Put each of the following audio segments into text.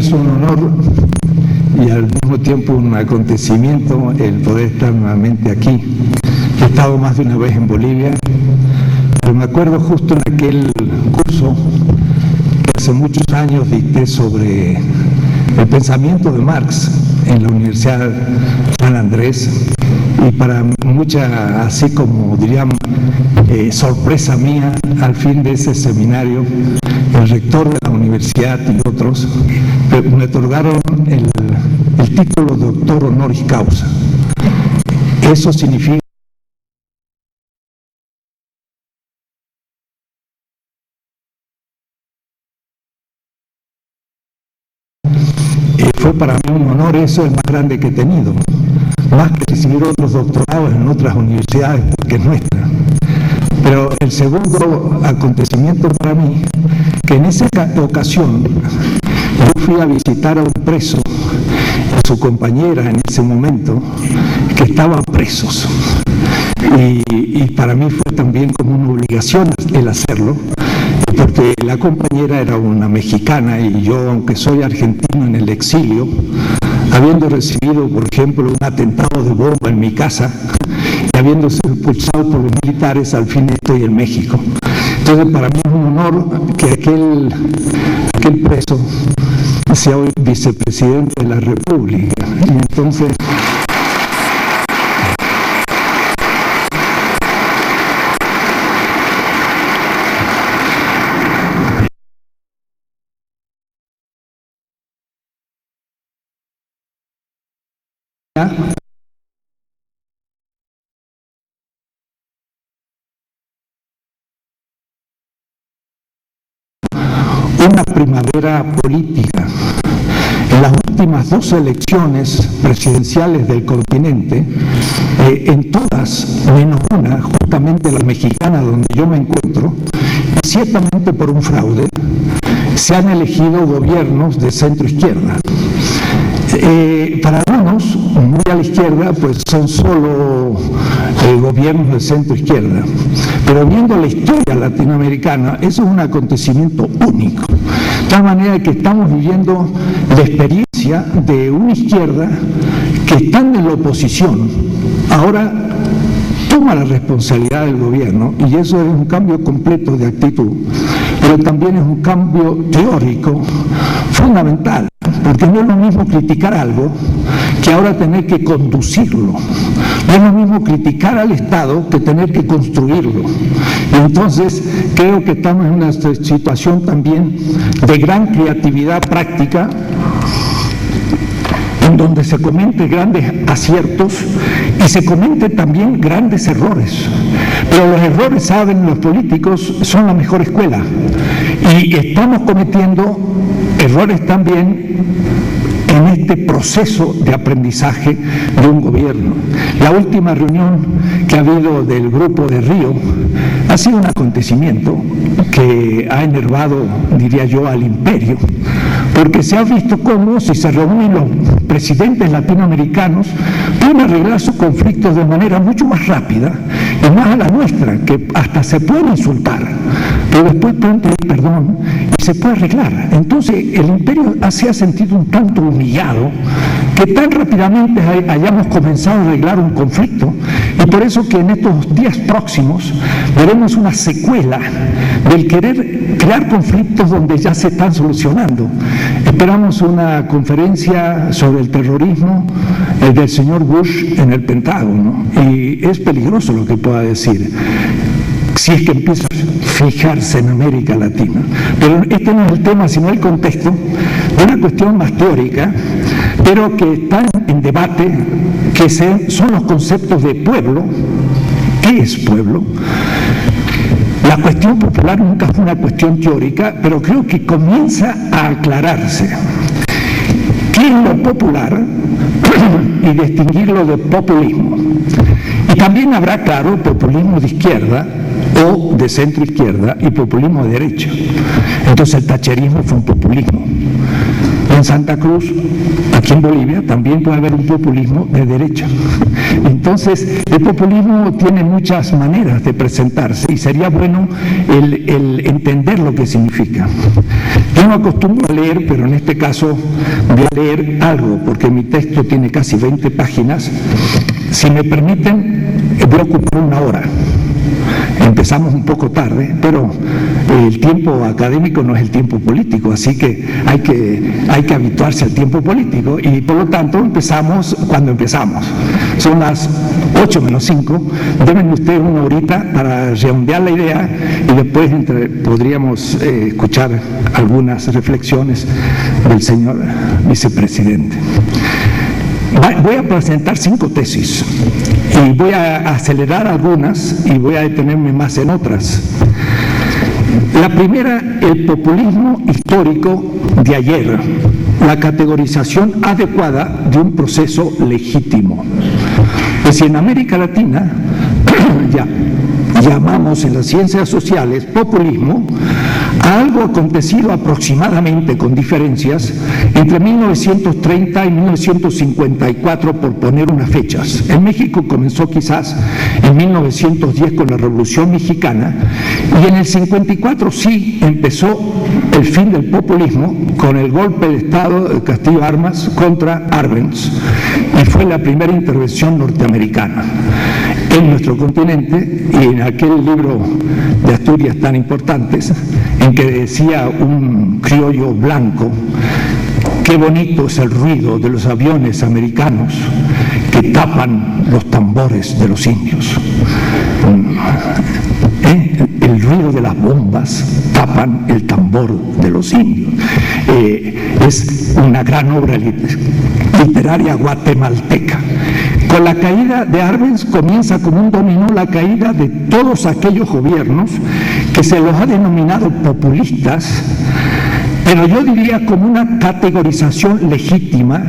es un honor y al mismo tiempo un acontecimiento el poder estar nuevamente aquí. He estado más de una vez en Bolivia, pero me acuerdo justo en aquel curso que hace muchos años dicté sobre el pensamiento de Marx en la Universidad San Andrés, y para mucha, así como diríamos, sorpresa mía, al fin de ese seminario, el rector de la universidad y otros me otorgaron el título de doctor honoris causa. Eso significa fue para mí un honor, eso es el más grande que he tenido, más que recibir otros doctorados en otras universidades que es nuestra. Pero el segundo acontecimiento para mí, que en esa ocasión yo fui a visitar a un preso y a su compañera en ese momento, que estaban presos. Y para mí fue también como una obligación el hacerlo, porque la compañera era una mexicana y yo, aunque soy argentino en el exilio, habiendo recibido, por ejemplo, un atentado de bomba en mi casa y habiendo sido expulsado por los militares, al fin estoy en México. Entonces, para mí es un honor que aquel preso sea hoy vicepresidente de la República. Y entonces, una primavera política. En las últimas 2 elecciones presidenciales del continente, en todas, menos una, justamente la mexicana donde yo me encuentro, y ciertamente por un fraude, se han elegido gobiernos de centro izquierda. Para algunos, muy a la izquierda, pues son solo gobiernos de centro izquierda. Pero viendo la historia latinoamericana, eso es un acontecimiento único. De tal manera que estamos viviendo la experiencia de una izquierda que, estando en la oposición, ahora toma la responsabilidad del gobierno, y eso es un cambio completo de actitud, pero también es un cambio teórico fundamental, porque no es lo mismo criticar algo que ahora tener que conducirlo. No es lo mismo criticar al Estado que tener que construirlo. Y entonces creo que estamos en una situación también de gran creatividad práctica, en donde se cometen grandes aciertos y se cometen también grandes errores. Pero los errores, saben los políticos, son la mejor escuela. Y estamos cometiendo errores también en este proceso de aprendizaje de un gobierno. La última reunión que ha habido del Grupo de Río ha sido un acontecimiento que ha enervado, diría yo, al imperio, porque se ha visto cómo, si se reúnen los presidentes latinoamericanos, pueden arreglar sus conflictos de manera mucho más rápida y más a la nuestra, que hasta se pueden insultar, pero después pueden pedir perdón y se puede arreglar. Entonces el imperio se ha sentido un tanto humillado que tan rápidamente hayamos comenzado a arreglar un conflicto, y por eso que en estos días próximos veremos una secuela del querer crear conflictos donde ya se están solucionando. Esperamos una conferencia sobre el terrorismo del señor Bush en el Pentágono, y es peligroso lo que pueda decir si es que empieza a fijarse en América Latina. Pero este no es el tema, sino el contexto de una cuestión más teórica, pero que está en debate, que son los conceptos de pueblo. ¿Qué es pueblo? La cuestión popular nunca fue una cuestión teórica, pero creo que comienza a aclararse. ¿Qué es lo popular? Y distinguirlo de populismo. Y también habrá, claro, populismo de izquierda o de centro izquierda y populismo de derecha. Entonces el thatcherismo fue un populismo. En Santa Cruz, aquí en Bolivia, también puede haber un populismo de derecha. Entonces, el populismo tiene muchas maneras de presentarse y sería bueno el entender lo que significa. Yo no acostumbro a leer, pero en este caso voy a leer algo, porque mi texto tiene casi 20 páginas. Si me permiten, voy a ocupar una hora. Empezamos un poco tarde, pero el tiempo académico no es el tiempo político, así que hay que habituarse al tiempo político y por lo tanto empezamos cuando empezamos. Son las 8 menos 5, denme ustedes una horita para redondear la idea y después podríamos escuchar algunas reflexiones del señor vicepresidente. Voy a presentar 5 tesis y voy a acelerar algunas y voy a detenerme más en otras. La primera, el populismo histórico de ayer, la categorización adecuada de un proceso legítimo. Pues si en América Latina ya llamamos en las ciencias sociales populismo a algo acontecido aproximadamente con diferencias entre 1930 y 1954, por poner unas fechas. En México comenzó quizás en 1910 con la Revolución Mexicana y en el 54 sí empezó el fin del populismo con el golpe de Estado de Castillo Armas contra Arbenz y fue la primera intervención norteamericana en nuestro continente y en aquel libro de Asturias tan importantes en que decía un criollo blanco: qué bonito es el ruido de los aviones americanos que tapan los tambores de los indios. El ruido de las bombas tapan el tambor de los indios. Es una gran obra literaria guatemalteca. Con la caída de Arbenz comienza como un dominó la caída de todos aquellos gobiernos que se los ha denominado populistas, pero yo diría como una categorización legítima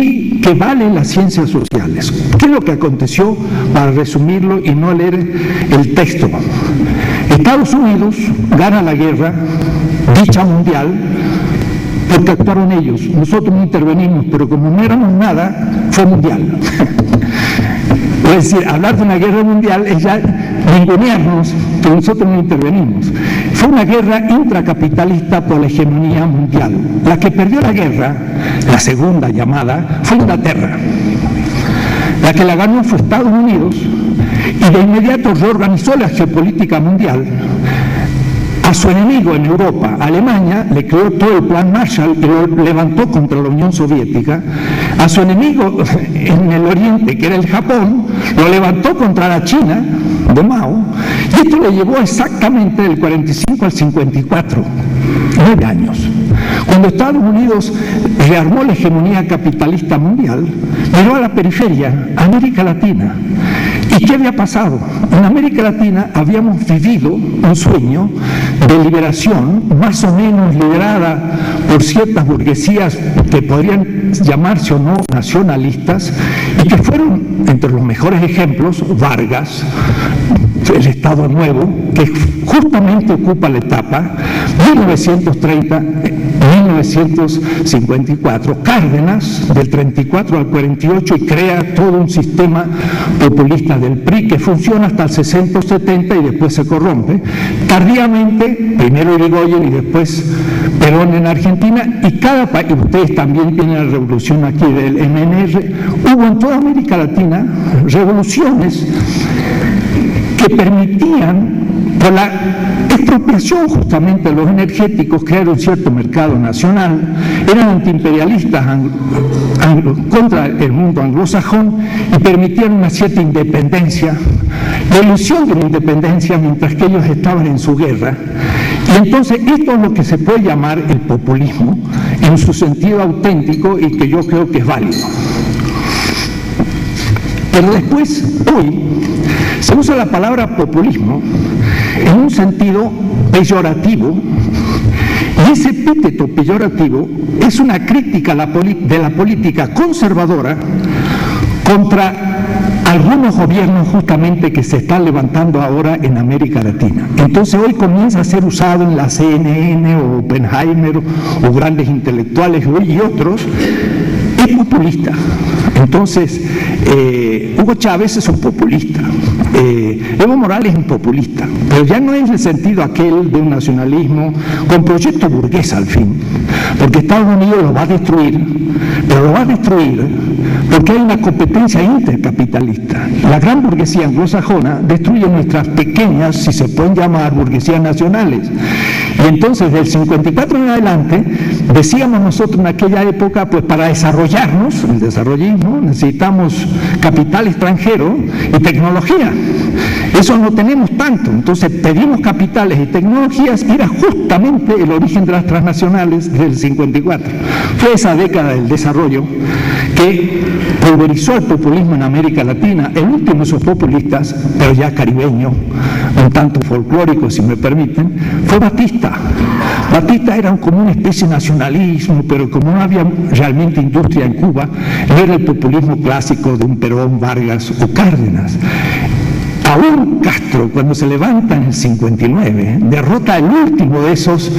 y que vale en las ciencias sociales. ¿Qué es lo que aconteció? Para resumirlo y no leer el texto. Estados Unidos gana la guerra, dicha mundial, porque actuaron ellos. Nosotros no intervenimos, pero como no éramos nada, fue mundial. Es decir, hablar de una guerra mundial es ya ningunearnos, que nosotros no intervenimos. Fue una guerra intracapitalista por la hegemonía mundial. La que perdió la guerra, la segunda llamada, fue Inglaterra. La que la ganó fue Estados Unidos y de inmediato reorganizó la geopolítica mundial. A su enemigo en Europa, Alemania, le creó todo el plan Marshall y lo levantó contra la Unión Soviética. A su enemigo en el Oriente, que era el Japón, lo levantó contra la China de Mao, y esto le llevó exactamente del 45 al 54, 9 años. Cuando Estados Unidos rearmó la hegemonía capitalista mundial, miró a la periferia, a América Latina. ¿Y qué había pasado? En América Latina habíamos vivido un sueño de liberación, más o menos liderada por ciertas burguesías que podrían llamarse o no nacionalistas, y que fueron, entre los mejores ejemplos, Vargas, el Estado Nuevo, que justamente ocupa la etapa 1930-1954, Cárdenas, del 34 al 48, y crea todo un sistema populista del PRI que funciona hasta el 60 o 70 y después se corrompe. Tardíamente, primero Irigoyen y después Perón en Argentina, y cada país, ustedes también tienen la revolución aquí del MNR, hubo en toda América Latina revoluciones que permitían, por la expropiación justamente de los energéticos, crear un cierto mercado nacional, eran antiimperialistas contra el mundo anglosajón y permitían una cierta independencia, la ilusión de la independencia mientras que ellos estaban en su guerra. Y entonces esto es lo que se puede llamar el populismo en su sentido auténtico y que yo creo que es válido. Pero después, hoy, se usa la palabra populismo en un sentido peyorativo, y ese epíteto peyorativo es una crítica de la política conservadora contra algunos gobiernos justamente que se están levantando ahora en América Latina. Entonces hoy comienza a ser usado en la CNN o Oppenheimer o grandes intelectuales y otros, es populista. Entonces, Hugo Chávez es un populista, Evo Morales es un populista, pero ya no es el sentido aquel de un nacionalismo con proyecto burgués al fin, porque Estados Unidos lo va a destruir, pero lo va a destruir porque hay una competencia intercapitalista. La gran burguesía anglosajona destruye nuestras pequeñas, si se pueden llamar, burguesías nacionales. Y entonces, del 54 en adelante, decíamos nosotros en aquella época, pues para desarrollarnos, el desarrollismo, necesitamos capital extranjero y tecnología. Eso no tenemos tanto, entonces pedimos capitales y tecnologías, y era justamente el origen de las transnacionales del 54. Fue esa década del desarrollo que pulverizó el populismo en América Latina. El último de esos populistas, pero ya caribeño, un tanto folclórico si me permiten, fue Batista. Batista era como una especie de nacionalismo, pero como no había realmente industria en Cuba, era el populismo clásico de un Perón, Vargas o Cárdenas. Aún Castro, cuando se levanta en el 59, derrota al último de esos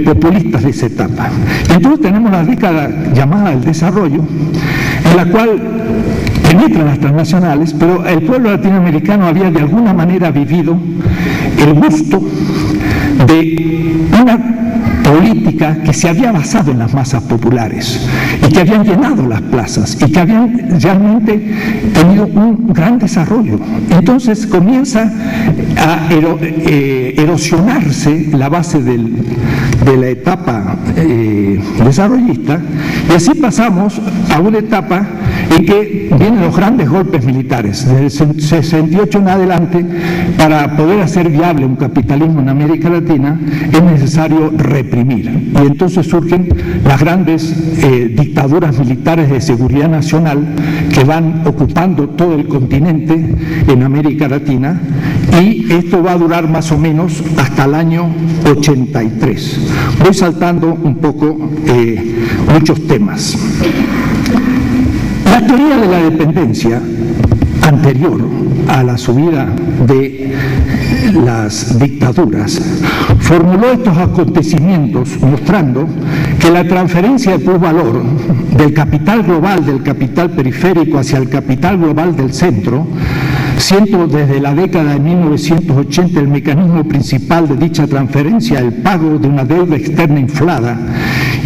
populistas de esa etapa. Entonces tenemos la década llamada del desarrollo, en la cual penetran las transnacionales, pero el pueblo latinoamericano había de alguna manera vivido el gusto de una política que se había basado en las masas populares y que habían llenado las plazas y que habían realmente tenido un gran desarrollo. Entonces comienza a erosionarse la base de la etapa desarrollista, y así pasamos a una etapa en que vienen los grandes golpes militares. Desde el 68 en adelante, para poder hacer viable un capitalismo en América Latina, es necesario reprimir. Y entonces surgen las grandes dictaduras militares de seguridad nacional que van ocupando todo el continente en América Latina, y esto va a durar más o menos hasta el año 83. Voy saltando un poco muchos temas. La teoría de la dependencia anterior a la subida de las dictaduras formuló estos acontecimiimientos mostrando que la transferencia de plusvalor del capital global del capital periférico hacia el capital global del centro, siendo desde la década de 1980 el mecanismo principal de dicha transferencia el pago de una deuda externa inflada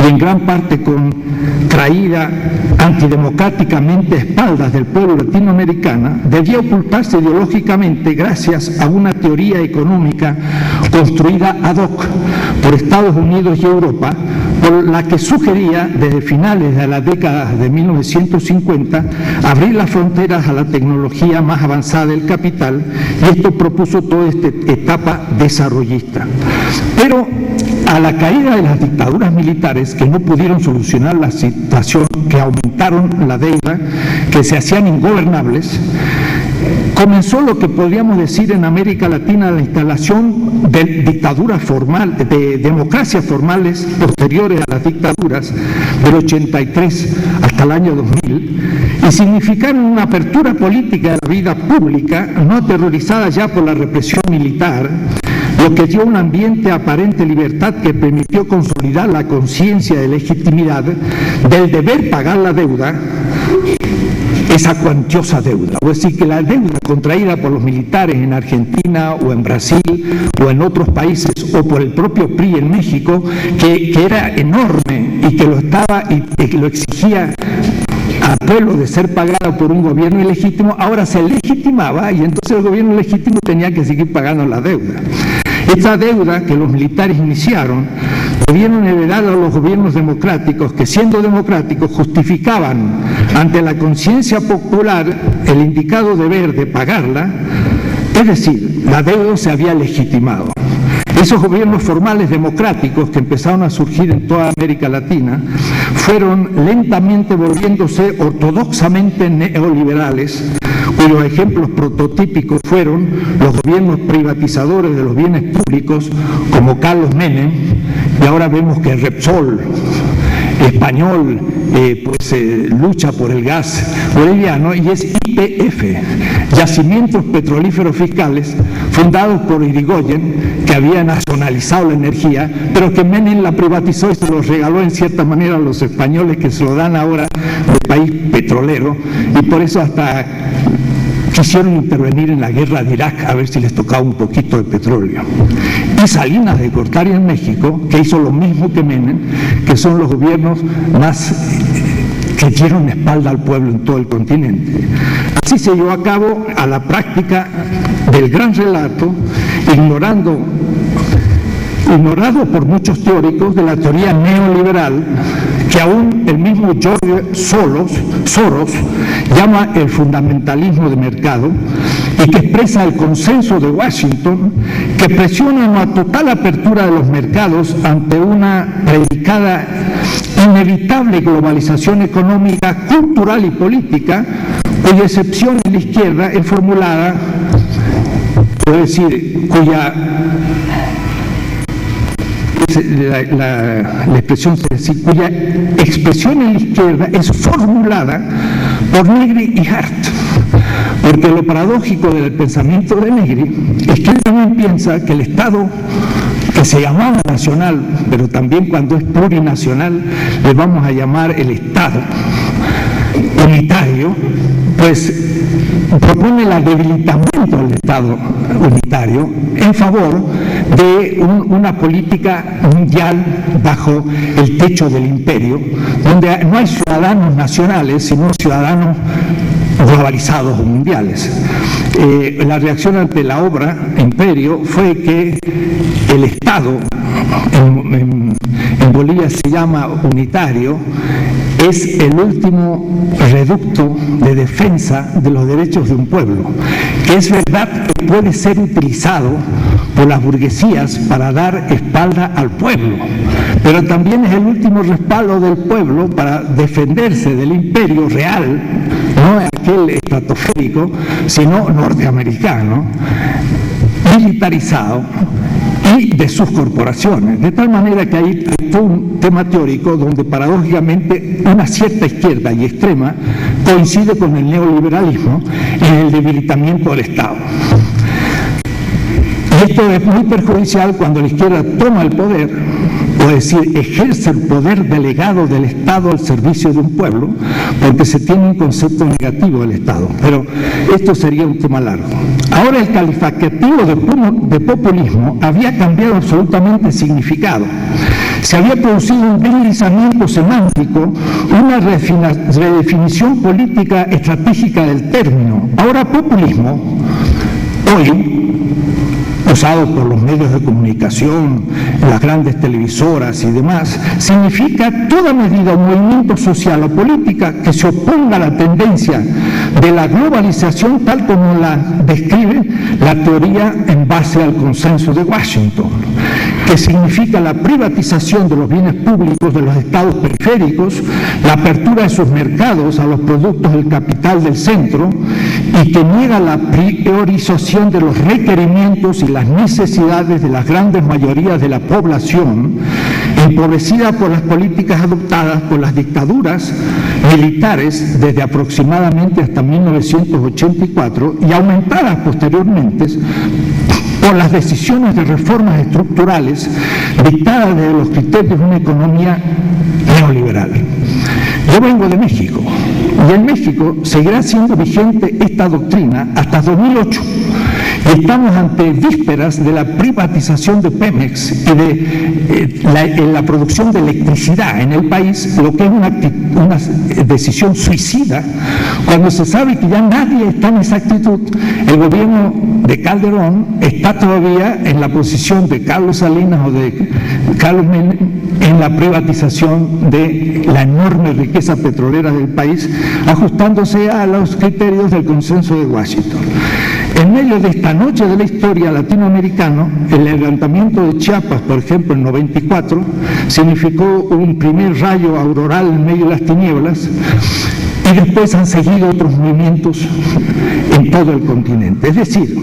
y en gran parte contraída antidemocráticamente a espaldas del pueblo latinoamericano, debía ocultarse ideológicamente gracias a una teoría económica construida ad hoc por Estados Unidos y Europa, por la que sugería desde finales de la década de 1950 abrir las fronteras a la tecnología más avanzada del capital, y esto propuso toda esta etapa desarrollista. Pero a la caída de las dictaduras militares, que no pudieron solucionar la situación, que aumentaron la deuda, que se hacían ingobernables, comenzó lo que podríamos decir en América Latina la instalación de dictaduras formales, de democracias formales posteriores a las dictaduras del 83 hasta el año 2000, y significaron una apertura política de la vida pública no aterrorizada ya por la represión militar, lo que dio un ambiente de aparente libertad que permitió consolidar la conciencia de legitimidad del deber pagar la deuda, esa cuantiosa deuda. Es decir, que la deuda contraída por los militares en Argentina o en Brasil o en otros países, o por el propio PRI en México, que era enorme y que lo estaba y que lo exigía al pueblo de ser pagado por un gobierno ilegítimo, ahora se legitimaba, y entonces el gobierno ilegítimo tenía que seguir pagando la deuda. Esta deuda que los militares iniciaron debieron heredar a los gobiernos democráticos, que siendo democráticos justificaban ante la conciencia popular el indicado deber de pagarla, es decir, la deuda se había legitimado. Esos gobiernos formales democráticos que empezaron a surgir en toda América Latina fueron lentamente volviéndose ortodoxamente neoliberales, cuyos ejemplos prototípicos fueron los gobiernos privatizadores de los bienes públicos como Carlos Menem, y ahora vemos que Repsol español lucha por el gas boliviano, y es YPF, Yacimientos Petrolíferos Fiscales, fundados por Irigoyen, que había nacionalizado la energía, pero que Menem la privatizó y se los regaló en cierta manera a los españoles, que se lo dan ahora de país petrolero, y por eso hasta quisieron intervenir en la guerra de Irak a ver si les tocaba un poquito de petróleo. Y Salinas de Gortari en México, que hizo lo mismo que Menem, que son los gobiernos más que dieron espalda al pueblo en todo el continente. Así se llevó a cabo a la práctica del gran relato, ignorado por muchos teóricos de la teoría neoliberal, que aún el mismo George Soros llama el fundamentalismo de mercado, y que expresa el consenso de Washington, que presiona una total apertura de los mercados ante una predicada inevitable globalización económica, cultural y política, cuya excepción en la izquierda es formulada, puedo decir, cuya expresión en la izquierda es formulada por Negri y Hart. Porque lo paradójico del pensamiento de Negri es que él también piensa que el Estado, que se llamaba nacional, pero también cuando es plurinacional le vamos a llamar el Estado unitario, pues propone el debilitamiento del Estado unitario en favor de una política mundial bajo el techo del imperio, donde no hay ciudadanos nacionales, sino ciudadanos globalizados o mundiales. La reacción ante la obra Imperio fue que el Estado, en Bolivia se llama unitario, es el último reducto de defensa de los derechos de un pueblo, que es verdad que puede ser utilizado por las burguesías para dar espalda al pueblo, pero también es el último respaldo del pueblo para defenderse del imperio real, no aquel estratosférico, sino norteamericano, militarizado, y de sus corporaciones, de tal manera que hay todo un tema teórico donde paradójicamente una cierta izquierda y extrema coincide con el neoliberalismo en el debilitamiento del Estado. Y esto es muy perjudicial cuando la izquierda toma el poder, o decir, ejerce el poder delegado del Estado al servicio de un pueblo, porque se tiene un concepto negativo del Estado. Pero esto sería un tema largo. Ahora el calificativo de populismo había cambiado absolutamente el significado. Se había producido un deslizamiento semántico, una redefinición política estratégica del término. Ahora populismo, hoy, usado por los medios de comunicación, las grandes televisoras y demás, significa toda medida o movimiento social o política que se oponga a la tendencia de la globalización tal como la describe la teoría en base al consenso de Washington, que significa la privatización de los bienes públicos de los estados periféricos, la apertura de sus mercados a los productos del capital del centro, y que niega la priorización de los requerimientos y las necesidades de las grandes mayorías de la población, empobrecida por las políticas adoptadas por las dictaduras militares desde aproximadamente hasta 1984 y aumentadas posteriormente por las decisiones de reformas estructurales dictadas desde los criterios de una economía neoliberal. Yo vengo de México, y en México seguirá siendo vigente esta doctrina hasta 2008. Y estamos ante vísperas de la privatización de Pemex y de la producción de electricidad en el país, lo que es una decisión suicida, cuando se sabe que ya nadie está en esa actitud. El gobierno de Calderón está todavía en la posición de Carlos Salinas o de Carlos Menem en la privatización de la enorme riqueza petrolera del país, ajustándose a los criterios del consenso de Washington. En medio de esta noche de la historia latinoamericana, el levantamiento de Chiapas, por ejemplo, en 94, significó un primer rayo auroral en medio de las tinieblas, y después han seguido otros movimientos en todo el continente. Es decir,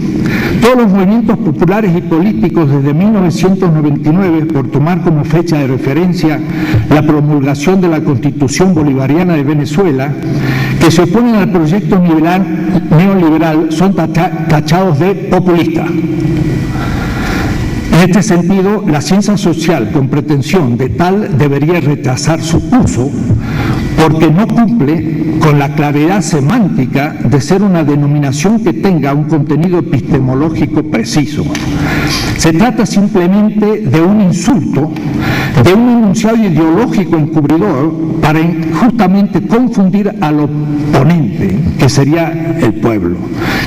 todos los movimientos populares y políticos desde 1999, por tomar como fecha de referencia la promulgación de la Constitución Bolivariana de Venezuela, que se oponen al proyecto neoliberal, son tachados de populistas. En este sentido, la ciencia social con pretensión de tal debería retrasar su uso porque no cumple con la claridad semántica de ser una denominación que tenga un contenido epistemológico preciso. Se trata simplemente de un insulto, de un enunciado ideológico encubridor para justamente confundir al oponente, que sería el pueblo.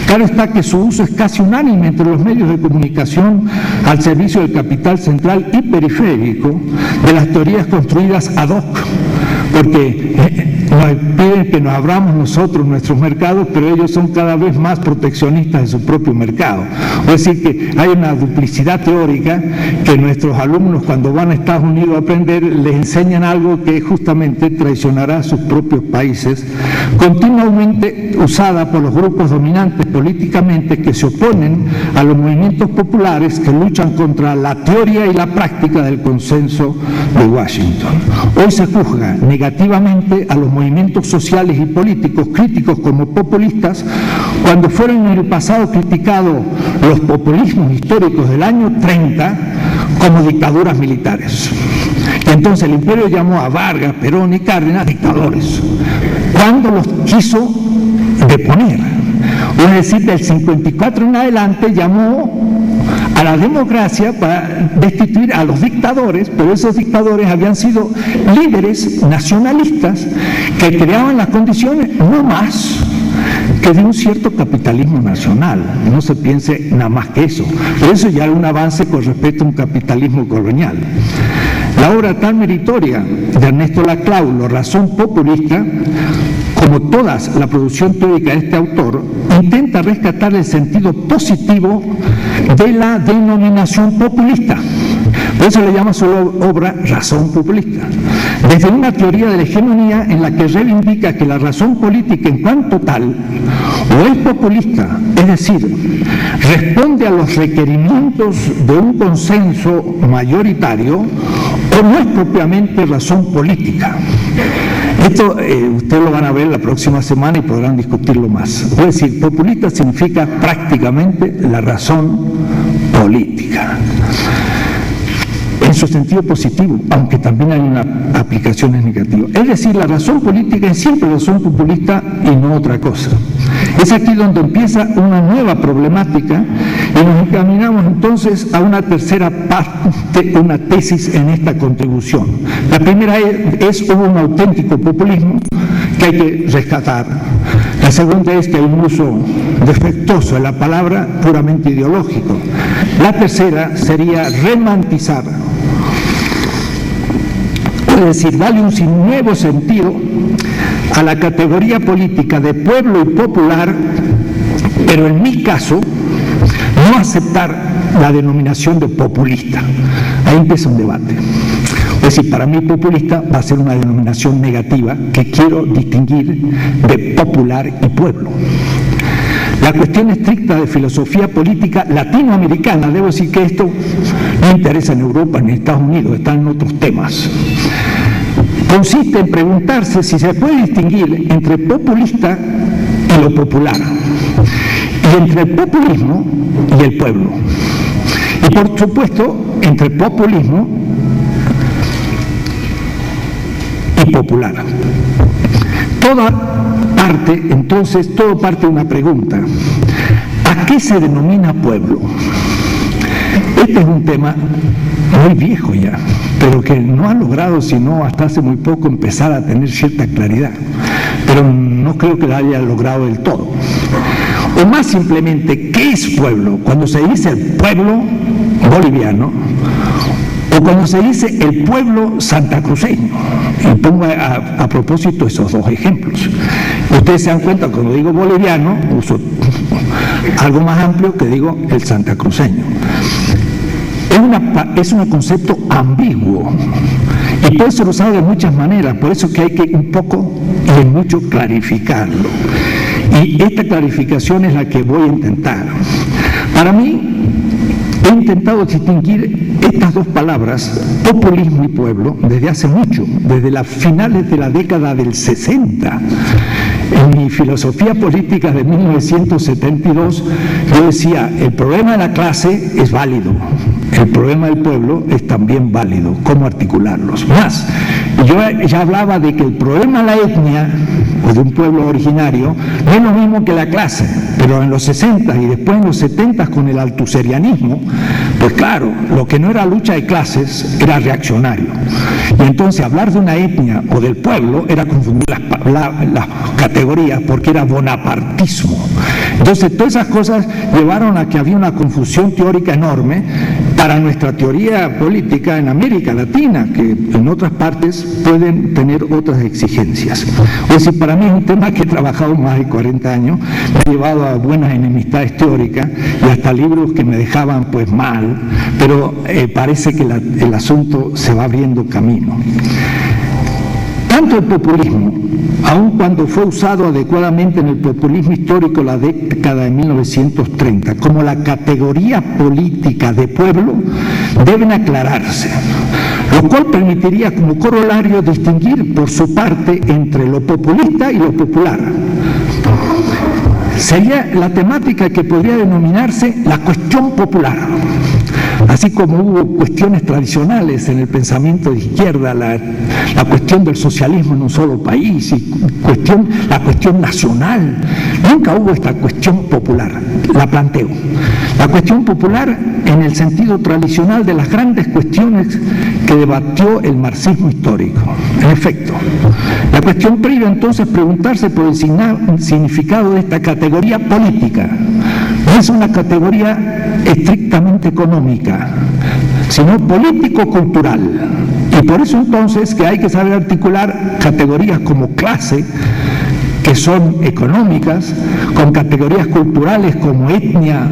Claro está que su uso es casi unánime entre los medios de comunicación al servicio del capital central y periférico de las teorías construidas ad hoc, porque nos piden que nos abramos nosotros nuestros mercados, pero ellos son cada vez más proteccionistas de su propio mercado. Es decir, que hay una duplicidad teórica que nuestros alumnos, cuando van a Estados Unidos a aprender, les enseñan algo que justamente traicionará a sus propios países, continuamente usada por los grupos dominantes políticamente que se oponen a los movimientos populares que luchan contra la teoría y la práctica del consenso de Washington. Hoy se juzga negativamente a los movimientos sociales y políticos críticos como populistas, cuando fueron en el pasado criticados los populismos históricos del año 30 como dictaduras militares. Y entonces el imperio llamó a Vargas, Perón y Cárdenas dictadores, cuando los quiso deponer. Es decir, del 54 en adelante llamó a la democracia para destituir a los dictadores, pero esos dictadores habían sido líderes nacionalistas que creaban las condiciones no más que de un cierto capitalismo nacional. No se piense nada más que eso. Pero eso ya es un avance con respecto a un capitalismo colonial. La obra tan meritoria de Ernesto Laclau, La razón populista, como toda la producción teórica de este autor, intenta rescatar el sentido positivo de la denominación populista. Por eso le llama su obra Razón populista. Desde una teoría de la hegemonía en la que reivindica que la razón política en cuanto tal o es populista, es decir, responde a los requerimientos de un consenso mayoritario, o no es propiamente razón política. Esto ustedes lo van a ver la próxima semana y podrán discutirlo más. Es decir, populista significa prácticamente la razón política, en su sentido positivo, aunque también hay unas aplicaciones negativas. Es decir, la razón política es siempre razón populista y no otra cosa. Es aquí donde empieza una nueva problemática y nos encaminamos entonces a una tercera parte, una tesis en esta contribución. La primera es un auténtico populismo que hay que rescatar. La segunda es que hay un uso defectuoso de la palabra puramente ideológico. La tercera sería romantizar, es decir, darle un nuevo sentido a la categoría política de pueblo y popular, pero en mi caso no aceptar la denominación de populista. Ahí empieza un debate. Es decir, para mí populista va a ser una denominación negativa que quiero distinguir de popular y pueblo. La cuestión estricta de filosofía política latinoamericana, debo decir que esto no interesa en Europa ni en Estados Unidos, están en otros temas. Consiste en preguntarse si se puede distinguir entre populista y lo popular, y entre el populismo y el pueblo, y por supuesto entre populismo y popular. Todo parte de una pregunta: ¿a qué se denomina pueblo? Este es un tema muy viejo ya, pero que no ha logrado, sino hasta hace muy poco, empezar a tener cierta claridad, pero no creo que la haya logrado del todo. O más simplemente, ¿qué es pueblo? Cuando se dice el pueblo boliviano, o cuando se dice el pueblo santacruceño. Y pongo a propósito esos dos ejemplos. Ustedes se dan cuenta, cuando digo boliviano, uso algo más amplio que digo el santacruceño. Es un concepto ambiguo y puede ser usado de muchas maneras, por eso que hay que un poco y es mucho clarificarlo. Y esta clarificación es la que voy a intentar. Para mí, he intentado distinguir estas dos palabras, populismo y pueblo, desde hace mucho, desde las finales de la década del 60. En mi filosofía política de 1972, yo decía, el problema de la clase es válido, el problema del pueblo es también válido, ¿cómo articularlos? Más, yo ya hablaba de que el problema de la etnia o de un pueblo originario no es lo mismo que la clase, pero en los 60 y después en los 70 con el altuserianismo, pues claro, lo que no era lucha de clases era reaccionario. Y entonces hablar de una etnia o del pueblo era confundir las categorías porque era bonapartismo. Entonces todas esas cosas llevaron a que había una confusión teórica enorme para nuestra teoría política en América Latina, que en otras partes pueden tener otras exigencias. Es decir, para mí es un tema que he trabajado más de 40 años, me ha llevado a buenas enemistades teóricas y hasta libros que me dejaban pues mal, pero parece que el asunto se va abriendo camino. Tanto el populismo, aun cuando fue usado adecuadamente en el populismo histórico la década de 1930, como la categoría política de pueblo, deben aclararse, lo cual permitiría como corolario distinguir por su parte entre lo populista y lo popular. Sería la temática que podría denominarse la cuestión popular. Así como hubo cuestiones tradicionales en el pensamiento de izquierda, la cuestión del socialismo en un solo país y la cuestión nacional, nunca hubo esta cuestión popular, la planteo. La cuestión popular en el sentido tradicional de las grandes cuestiones que debatió el marxismo histórico. En efecto, la cuestión priva entonces preguntarse por el significado de esta categoría política. No es una categoría estrictamente económica, sino político-cultural. Y por eso entonces que hay que saber articular categorías como clase, que son económicas, con categorías culturales como etnia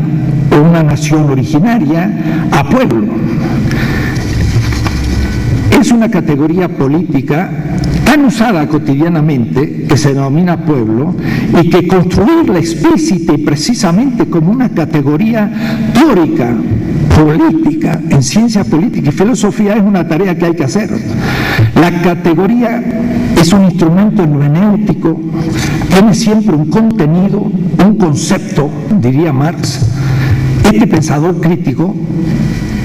o una nación originaria, a pueblo. Es una categoría política tan usada cotidianamente, que se denomina pueblo, y que construirla explícita y precisamente como una categoría teórica, política, en ciencia política y filosofía es una tarea que hay que hacer. La categoría es un instrumento hermenéutico, tiene siempre un contenido, un concepto, diría Marx. Este pensador crítico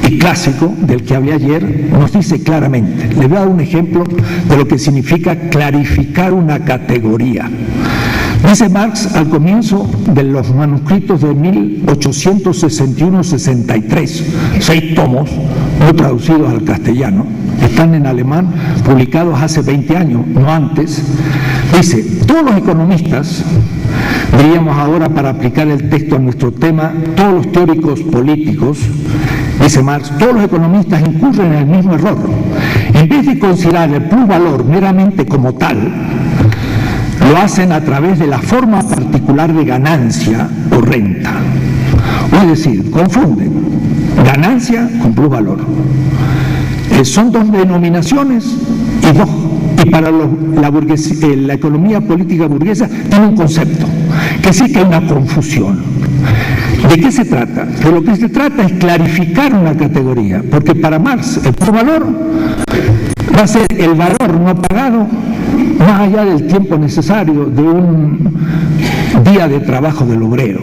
y clásico del que hablé ayer nos dice claramente, le voy a dar un ejemplo de lo que significa clarificar una categoría. Dice Marx al comienzo de los manuscritos de 1861-63, 6 tomos, no traducidos al castellano, están en alemán, publicados hace 20 años, no antes. Dice, todos los economistas, diríamos ahora para aplicar el texto a nuestro tema, todos los teóricos políticos, dice Marx, todos los economistas incurren en el mismo error. En vez de considerar el plusvalor meramente como tal, lo hacen a través de la forma particular de ganancia o renta. Es decir, confunden ganancia con plusvalor. Son dos denominaciones y para la economía política burguesa tiene un concepto, que sí que hay una confusión. ¿De qué se trata? De lo que se trata es clarificar una categoría, porque para Marx el plusvalor va a ser el valor no pagado más allá del tiempo necesario de un día de trabajo del obrero.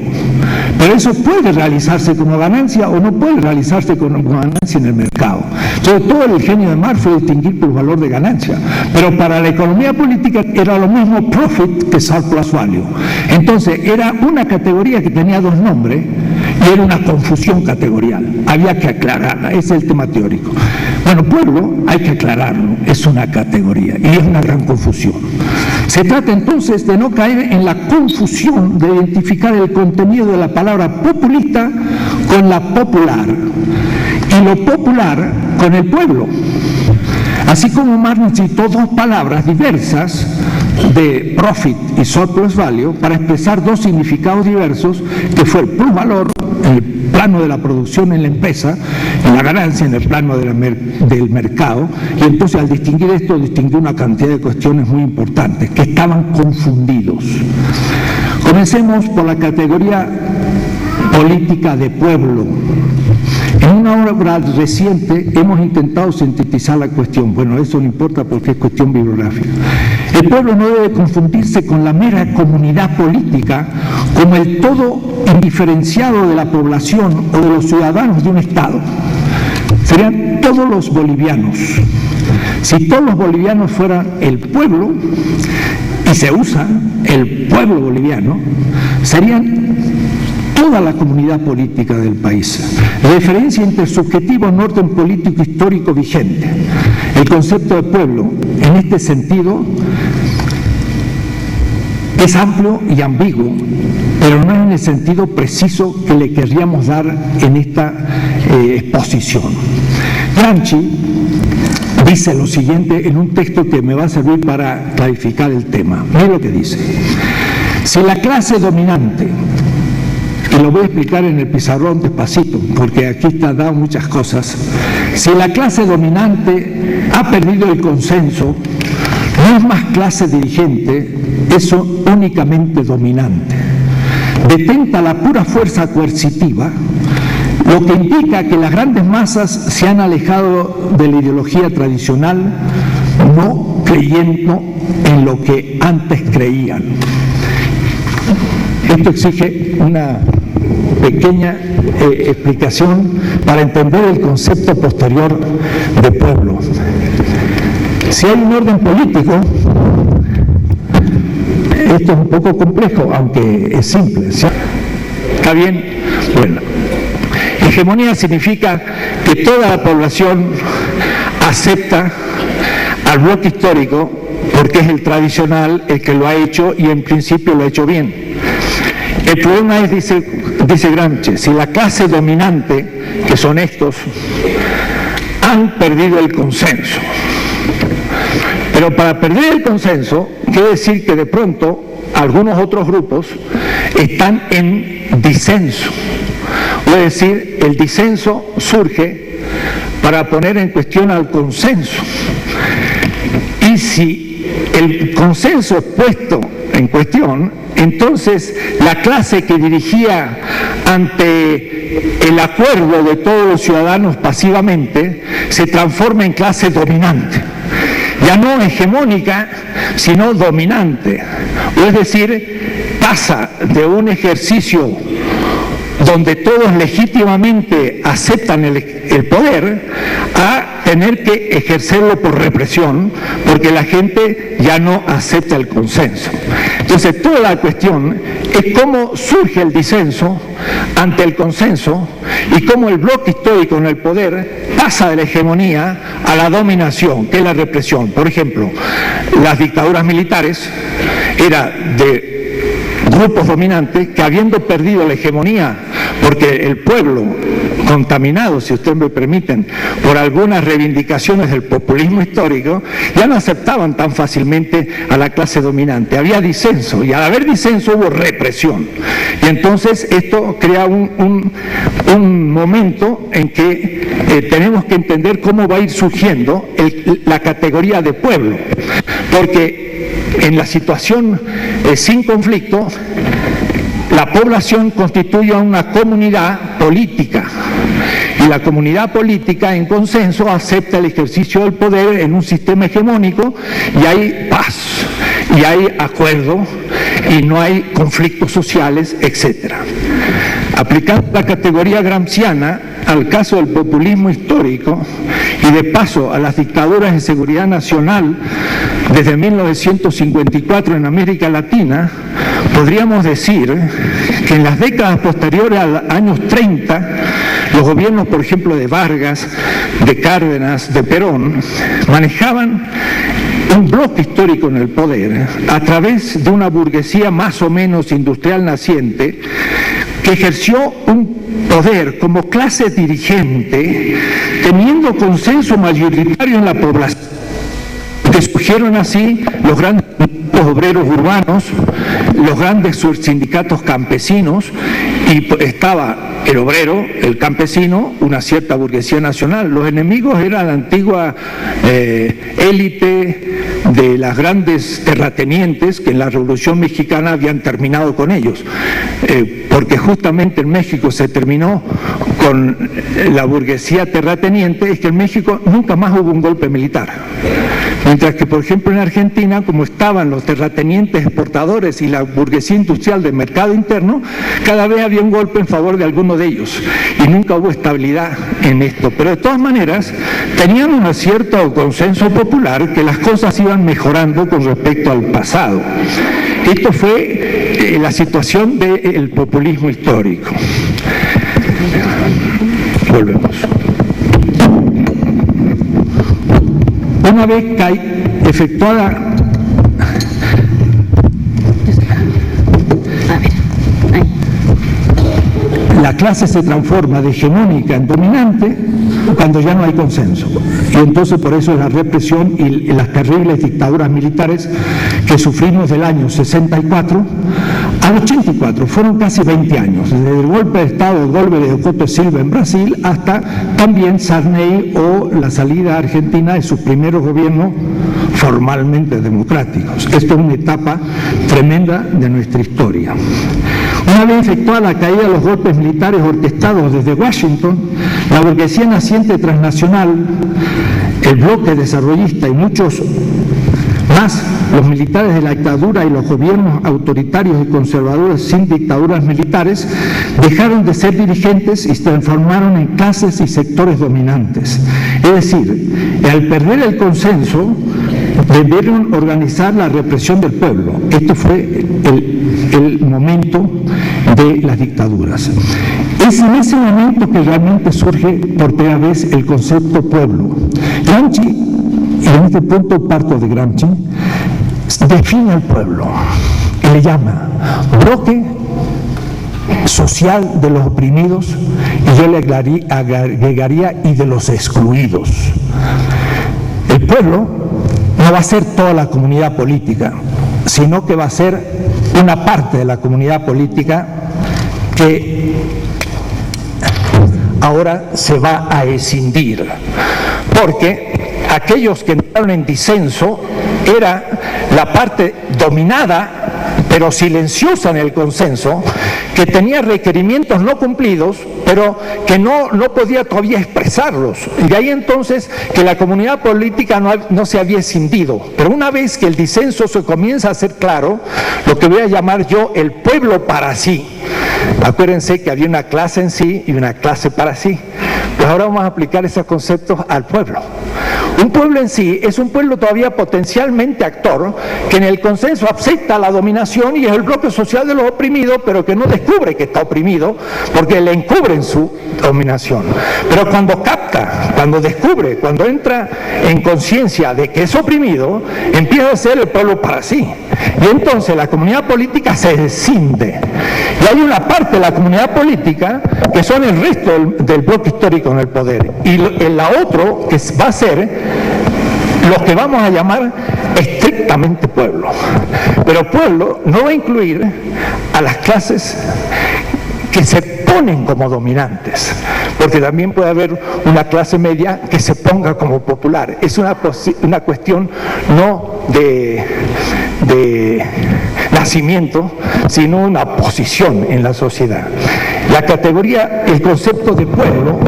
Pero eso puede realizarse como ganancia o no puede realizarse como ganancia en el mercado. Entonces todo el genio de Marx fue distinguir por valor de ganancia. Pero para la economía política era lo mismo profit que surplus value. Entonces era una categoría que tenía dos nombres y era una confusión categorial. Había que aclararla, ese es el tema teórico. Bueno, pueblo hay que aclararlo, es una categoría y es una gran confusión. Se trata entonces de no caer en la confusión de identificar el contenido de la palabra populista con la popular y lo popular con el pueblo. Así como Marx necesitó dos palabras diversas de profit y surplus value para expresar dos significados diversos, que fue el plusvalor, el plano de la producción en la empresa y la ganancia en el plano del mercado, y entonces al distinguir esto distinguió una cantidad de cuestiones muy importantes que estaban confundidos. Comencemos por la categoría política de pueblo. En una obra reciente hemos intentado sintetizar la cuestión. Bueno, eso no importa porque es cuestión bibliográfica. El pueblo no debe confundirse con la mera comunidad política como el todo indiferenciado de la población o de los ciudadanos de un Estado. Serían todos los bolivianos. Si todos los bolivianos fueran el pueblo, y se usa el pueblo boliviano, serían toda la comunidad política del país. La diferencia entre el subjetivo en orden político histórico vigente, el concepto de pueblo, en este sentido, es amplio y ambiguo, pero no en el sentido preciso que le querríamos dar en esta exposición. Gramsci dice lo siguiente en un texto que me va a servir para clarificar el tema. Mira lo que dice. Si la clase dominante, y lo voy a explicar en el pizarrón despacito, porque aquí está dado muchas cosas, si la clase dominante ha perdido el consenso, no es más clase dirigente, es únicamente dominante. Detenta la pura fuerza coercitiva, lo que indica que las grandes masas se han alejado de la ideología tradicional, no creyendo en lo que antes creían. Esto exige una pequeña explicación para entender el concepto posterior de pueblo. Si hay un orden político, esto es un poco complejo, aunque es simple, ¿sí? ¿Está bien? Bueno, hegemonía significa que toda la población acepta al bloque histórico porque es el tradicional, el que lo ha hecho y en principio lo ha hecho bien. El problema es, dice Gramsci, si la clase dominante, que son estos, han perdido el consenso. Pero para perder el consenso, quiere decir que de pronto algunos otros grupos están en disenso. Es decir, el disenso surge para poner en cuestión al consenso. Y si el consenso es puesto en cuestión, entonces la clase que dirigía ante el acuerdo de todos los ciudadanos pasivamente se transforma en clase dominante. Ya no hegemónica, sino dominante. Es decir, pasa de un ejercicio donde todos legítimamente aceptan el poder a tener que ejercerlo por represión, porque la gente ya no acepta el consenso. Entonces, toda la cuestión es cómo surge el disenso ante el consenso y cómo el bloque histórico en el poder pasa de la hegemonía a la dominación, que es la represión. Por ejemplo, las dictaduras militares eran de grupos dominantes que, habiendo perdido la hegemonía, porque el pueblo, contaminado, si ustedes me permiten, por algunas reivindicaciones del populismo histórico, ya no aceptaban tan fácilmente a la clase dominante. Había disenso, y al haber disenso hubo represión. Y entonces esto crea un momento en que tenemos que entender cómo va a ir surgiendo la categoría de pueblo. Porque en la situación sin conflicto, la población constituye una comunidad política y la comunidad política en consenso acepta el ejercicio del poder en un sistema hegemónico y hay paz y hay acuerdo y no hay conflictos sociales, etc. Aplicando la categoría gramsciana al caso del populismo histórico y de paso a las dictaduras de seguridad nacional desde 1954 en América Latina, podríamos decir que en las décadas posteriores a los años 30, los gobiernos, por ejemplo, de Vargas, de Cárdenas, de Perón, manejaban un bloque histórico en el poder a través de una burguesía más o menos industrial naciente que ejerció un poder como clase dirigente teniendo consenso mayoritario en la población, que surgieron así los grandes obreros urbanos, los grandes sindicatos campesinos, y estaba el obrero, el campesino, una cierta burguesía nacional. Los enemigos eran la antigua élite de las grandes terratenientes que en la Revolución Mexicana habían terminado con ellos, porque justamente en México se terminó con la burguesía terrateniente. Es que en México nunca más hubo un golpe militar. Mientras que, por ejemplo, en Argentina, como estaban los terratenientes exportadores y la burguesía industrial del mercado interno, cada vez había un golpe en favor de alguno de ellos y nunca hubo estabilidad en esto. Pero de todas maneras, tenían un cierto consenso popular que las cosas iban mejorando con respecto al pasado. Esto fue la situación del populismo histórico. Volvemos. Una vez efectuada la clase se transforma de hegemónica en dominante cuando ya no hay consenso. Y entonces por eso la represión y las terribles dictaduras militares que sufrimos del año 64 al 84, fueron casi 20 años, desde el golpe de Estado, el golpe de Leopoldo Silva en Brasil, hasta también Sarney o la salida argentina de sus primeros gobiernos formalmente democráticos. Esto es una etapa tremenda de nuestra historia. Una vez efectuada la caída de los golpes militares orquestados desde Washington, la burguesía naciente transnacional, el bloque desarrollista y muchos más, los militares de la dictadura y los gobiernos autoritarios y conservadores sin dictaduras militares, dejaron de ser dirigentes y se transformaron en clases y sectores dominantes. Es decir, al perder el consenso, debieron organizar la represión del pueblo. Esto fue el momento de las dictaduras. Es en ese momento que realmente surge por primera vez el concepto pueblo. Gramsci, y en este punto parto de Gramsci, define al pueblo y le llama bloque social de los oprimidos, y yo le agregaría y de los excluidos. El pueblo no va a ser toda la comunidad política, sino que va a ser una parte de la comunidad política que ahora se va a escindir, porque aquellos que entraron en disenso era la parte dominada pero silenciosa en el consenso, que tenía requerimientos no cumplidos, pero que no podía todavía expresarlos. Y de ahí entonces que la comunidad política no se había escindido. Pero una vez que el disenso se comienza a hacer claro, lo que voy a llamar yo el pueblo para sí. Acuérdense que había una clase en sí y una clase para sí. Pues ahora vamos a aplicar esos conceptos al pueblo. Un pueblo en sí es un pueblo todavía potencialmente actor, que en el consenso acepta la dominación y es el bloque social de los oprimidos, pero que no descubre que está oprimido porque le encubren su dominación. Pero cuando capta, cuando descubre, cuando entra en conciencia de que es oprimido, empieza a ser el pueblo para sí. Y entonces la comunidad política se escinde. Y hay una parte de la comunidad política que son el resto del bloque histórico en el poder. Y la otra que va a ser lo que vamos a llamar estrictamente pueblo. Pero pueblo no va a incluir a las clases que se ponen como dominantes, porque también puede haber una clase media que se ponga como popular. Es una cuestión no de nacimiento, sino una posición en la sociedad. La categoría, el concepto de pueblo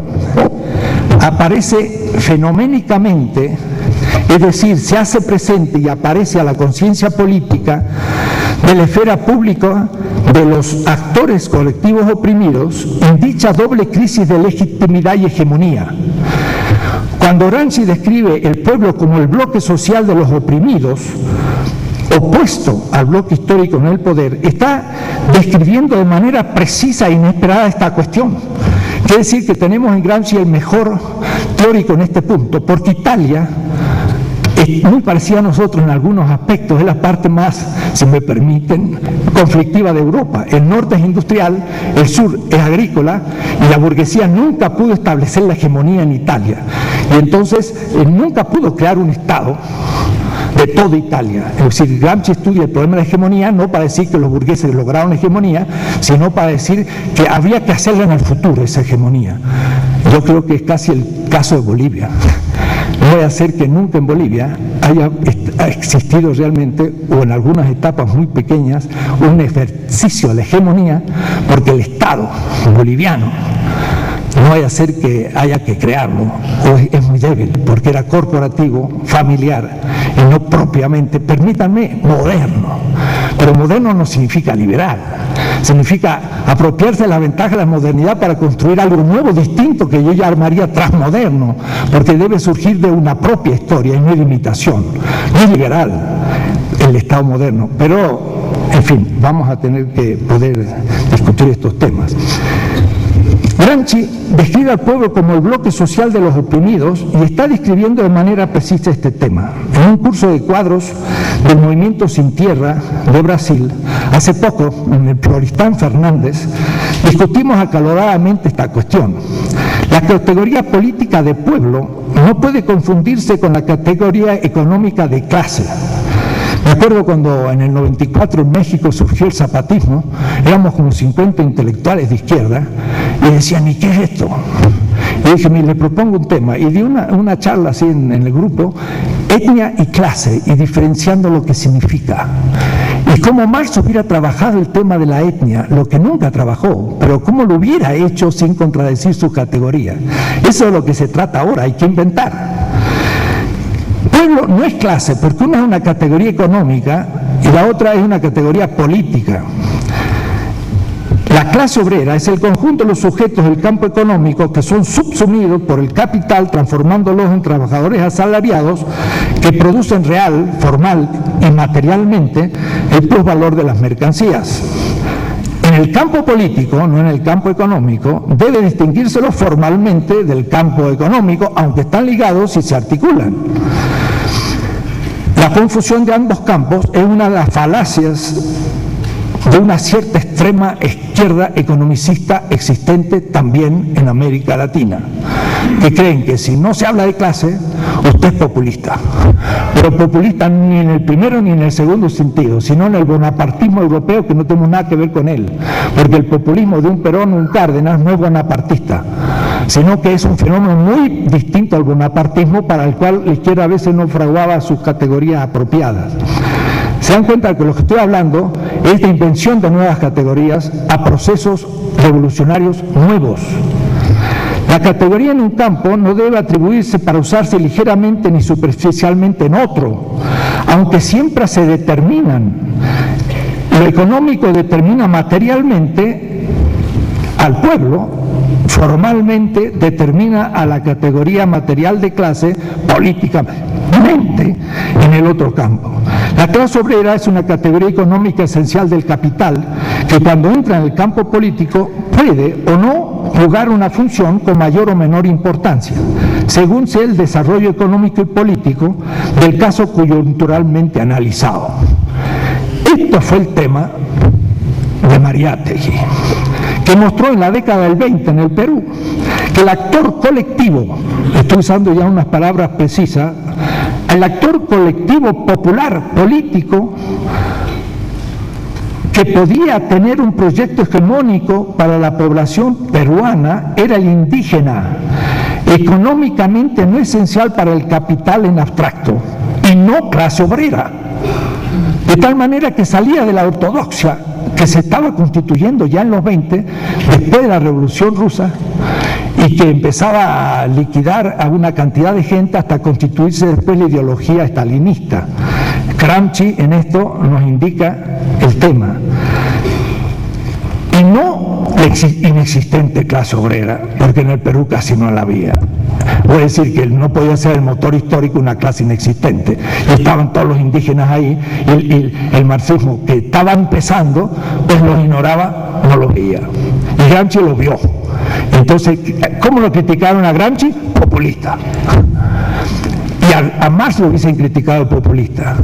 aparece fenoménicamente, es decir, se hace presente y aparece a la conciencia política de la esfera pública de los actores colectivos oprimidos en dicha doble crisis de legitimidad y hegemonía. Cuando Gramsci describe el pueblo como el bloque social de los oprimidos, opuesto al bloque histórico en el poder, está describiendo de manera precisa e inesperada esta cuestión. Quiere decir que tenemos en Gramsci el mejor teórico en este punto, porque Italia es muy parecida a nosotros en algunos aspectos, es la parte más, si me permiten, conflictiva de Europa. El norte es industrial, el sur es agrícola, y la burguesía nunca pudo establecer la hegemonía en Italia. Y entonces nunca pudo crear un Estado de toda Italia. Es decir, Gramsci estudia el problema de la hegemonía no para decir que los burgueses lograron la hegemonía, sino para decir que habría que hacerla en el futuro, esa hegemonía. Yo creo que es casi el caso de Bolivia. No voy a hacer que nunca en Bolivia haya existido realmente, o en algunas etapas muy pequeñas, un ejercicio de la hegemonía, porque el Estado boliviano no vaya a ser que haya que crearlo, o es muy débil, porque era corporativo, familiar, y no propiamente, permítanme, moderno. Pero moderno no significa liberal, significa apropiarse de la ventaja de la modernidad para construir algo nuevo, distinto, que yo ya armaría transmoderno, porque debe surgir de una propia historia y no de imitación. No es liberal el Estado moderno, pero, en fin, vamos a tener que poder discutir estos temas. Gramsci describe al pueblo como el bloque social de los oprimidos y está describiendo de manera precisa este tema. En un curso de cuadros del Movimiento Sin Tierra de Brasil, hace poco, en el Florestan Fernández, discutimos acaloradamente esta cuestión. La categoría política de pueblo no puede confundirse con la categoría económica de clase. Me acuerdo cuando en el 94 en México surgió el zapatismo, éramos como 50 intelectuales de izquierda y decían, ¿y qué es esto? Y dije, mire, le propongo un tema, y di una charla así en el grupo, etnia y clase, y diferenciando lo que significa. Y cómo Marx hubiera trabajado el tema de la etnia, lo que nunca trabajó, pero cómo lo hubiera hecho sin contradecir su categoría. Eso es lo que se trata ahora, hay que inventar. Pueblo no es clase, porque una es una categoría económica y la otra es una categoría política. La clase obrera es el conjunto de los sujetos del campo económico que son subsumidos por el capital, transformándolos en trabajadores asalariados que producen real, formal y materialmente el plusvalor de las mercancías. En el campo político, no en el campo económico, debe distinguírselo formalmente del campo económico, aunque están ligados y se articulan. La confusión de ambos campos es una de las falacias de una cierta extrema izquierda economicista existente también en América Latina, que creen que si no se habla de clase, usted es populista, pero populista ni en el primero ni en el segundo sentido, sino en el bonapartismo europeo, que no tenemos nada que ver con él, porque el populismo de un Perón o un Cárdenas no es bonapartista, sino que es un fenómeno muy distinto al bonapartismo, para el cual la izquierda a veces no fraguaba sus categorías apropiadas. Se dan cuenta que lo que estoy hablando es de invención de nuevas categorías a procesos revolucionarios nuevos. La categoría en un campo no debe atribuirse para usarse ligeramente ni superficialmente en otro, aunque siempre se determinan. Lo económico determina materialmente al pueblo, formalmente determina a la categoría material de clase políticamente en el otro campo. La clase obrera es una categoría económica esencial del capital que cuando entra en el campo político puede o no jugar una función con mayor o menor importancia, según sea el desarrollo económico y político del caso coyunturalmente analizado. Esto fue el tema de Mariátegui, que mostró en la década del 20 en el Perú que el actor colectivo, estoy usando ya unas palabras precisas, el actor colectivo popular político que podía tener un proyecto hegemónico para la población peruana era el indígena, económicamente no esencial para el capital en abstracto y no clase obrera, de tal manera que salía de la ortodoxia que se estaba constituyendo ya en los 20, después de la Revolución Rusa, y que empezaba a liquidar a una cantidad de gente hasta constituirse después la ideología estalinista. Gramsci en esto nos indica el tema. Y no la inexistente clase obrera, porque en el Perú casi no la había. Voy a decir que no podía ser el motor histórico una clase inexistente. Estaban todos los indígenas ahí, y el marxismo que estaba empezando, pues los ignoraba, no lo veía. Y Gramsci lo vio. Entonces, ¿cómo lo criticaron a Gramsci? Populista. Y a Marx lo hubiesen criticado de populista,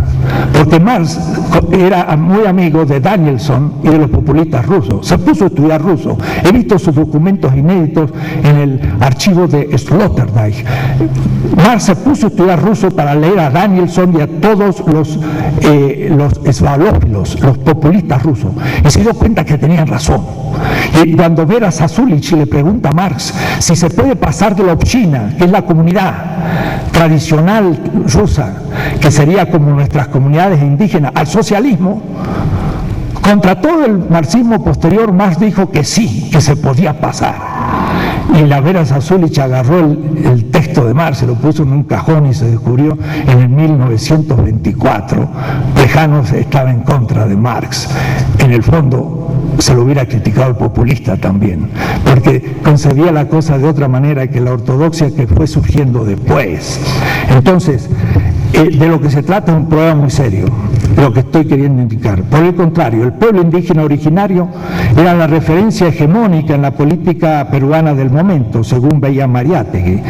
porque Marx era muy amigo de Danielson y de los populistas rusos. Se puso a estudiar ruso. He visto sus documentos inéditos en el archivo de Sloterdijk. Marx se puso a estudiar ruso para leer a Danielson y a todos los eslavófilos, los populistas rusos, y se dio cuenta que tenían razón. Y cuando Vera Zasulich le pregunta a Marx si se puede pasar de la Obshchina, que es la comunidad tradicional rusa, que sería como nuestras comunidades indígenas, al socialismo, contra todo el marxismo posterior, Marx dijo que sí, que se podía pasar. Y la Vera Zasulich agarró el texto de Marx, se lo puso en un cajón y se descubrió en el 1924. Plejánov estaba en contra de Marx. En el fondo se lo hubiera criticado el populista también, porque concebía la cosa de otra manera que la ortodoxia que fue surgiendo después. Entonces, de lo que se trata es un problema muy serio, lo que estoy queriendo indicar. Por el contrario, el pueblo indígena originario era la referencia hegemónica en la política peruana del momento, según veía Mariátegui.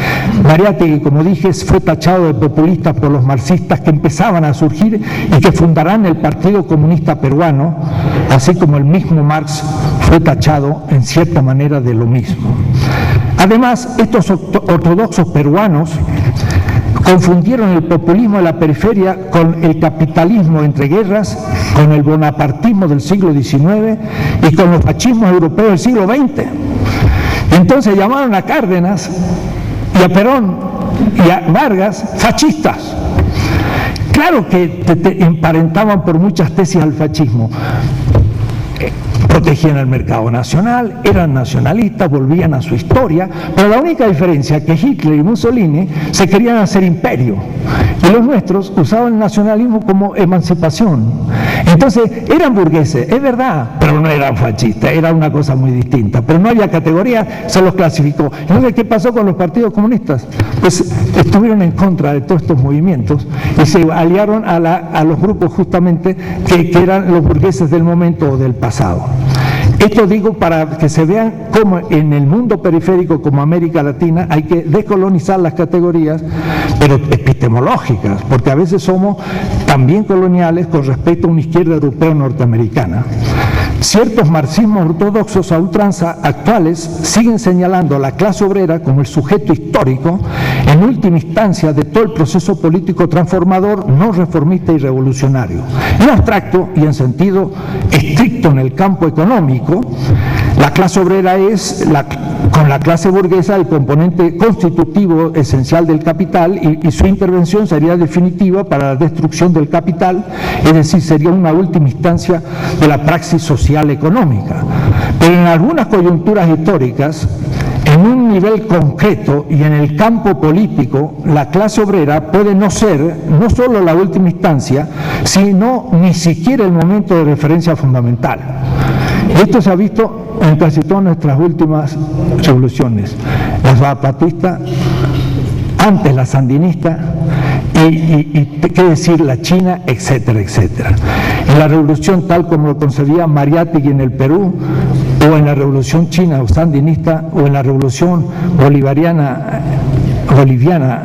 Mariátegui, como dije, fue tachado de populista por los marxistas que empezaban a surgir y que fundarán el Partido Comunista Peruano, así como el mismo Marx fue tachado en cierta manera de lo mismo. Además, estos ortodoxos peruanos confundieron el populismo de la periferia con el capitalismo entre guerras, con el bonapartismo del siglo XIX y con los fascismos europeos del siglo XX. Entonces llamaron a Cárdenas y a Perón y a Vargas fascistas. Claro que te emparentaban por muchas tesis al fascismo. Protegían el mercado nacional, eran nacionalistas, volvían a su historia, pero la única diferencia es que Hitler y Mussolini se querían hacer imperio y los nuestros usaban el nacionalismo como emancipación. Entonces eran burgueses, es verdad, pero no eran fascistas, era una cosa muy distinta, pero no había categoría, se los clasificó. Entonces, ¿qué pasó con los partidos comunistas? Pues estuvieron en contra de todos estos movimientos y se aliaron a los grupos justamente que eran los burgueses del momento o del pasado. Esto digo para que se vean cómo en el mundo periférico como América Latina hay que descolonizar las categorías, pero epistemológicas, porque a veces somos también coloniales con respecto a una izquierda europea o norteamericana. Ciertos marxismos ortodoxos a ultranza actuales siguen señalando a la clase obrera como el sujeto histórico en última instancia de todo el proceso político transformador, no reformista y revolucionario. En abstracto y en sentido estricto en el campo económico, la clase obrera es, con la clase burguesa, el componente constitutivo esencial del capital y su intervención sería definitiva para la destrucción del capital, es decir, sería una última instancia de la praxis social económica. Pero en algunas coyunturas históricas, en un nivel concreto y en el campo político, la clase obrera puede no ser no solo la última instancia, sino ni siquiera el momento de referencia fundamental. Esto se ha visto en casi todas nuestras últimas revoluciones, la zapatista, antes la sandinista y qué decir la China, etcétera, etcétera. En la revolución tal como lo concebía Mariátegui en el Perú, o en la revolución china o sandinista, o en la revolución boliviana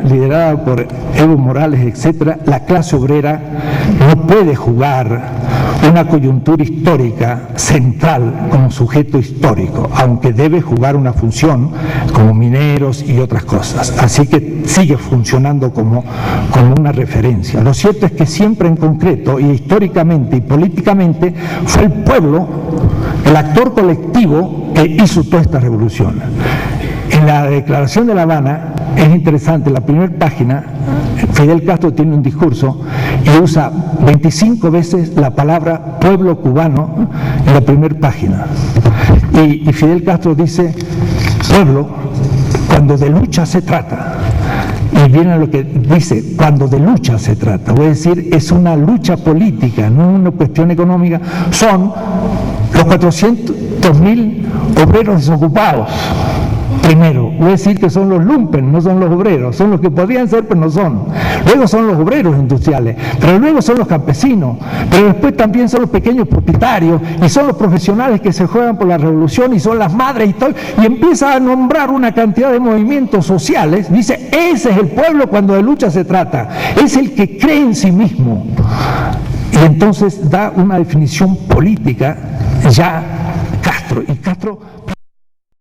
liderada por Evo Morales, etcétera, la clase obrera no puede jugar una coyuntura histórica central como sujeto histórico, aunque debe jugar una función como mineros y otras cosas. Así que sigue funcionando como una referencia. Lo cierto es que siempre en concreto, y históricamente y políticamente, fue el pueblo, el actor colectivo que hizo toda esta revolución. En la Declaración de La Habana es interesante, en la primera página, Fidel Castro tiene un discurso y usa 25 veces la palabra pueblo cubano en la primera página. Y Fidel Castro dice, pueblo, cuando de lucha se trata. Y viene lo que dice, cuando de lucha se trata, voy a decir, es una lucha política, no una cuestión económica, son los 400.000 obreros desocupados, Primero, voy a decir que son los lumpen, no son los obreros, son los que podrían ser pero no son. Luego son los obreros industriales, pero luego son los campesinos, pero después también son los pequeños propietarios y son los profesionales que se juegan por la revolución y son las madres y todo, y empieza a nombrar una cantidad de movimientos sociales. Dice, ese es el pueblo cuando de lucha se trata, es el que cree en sí mismo. Y entonces da una definición política ya Castro, y Castro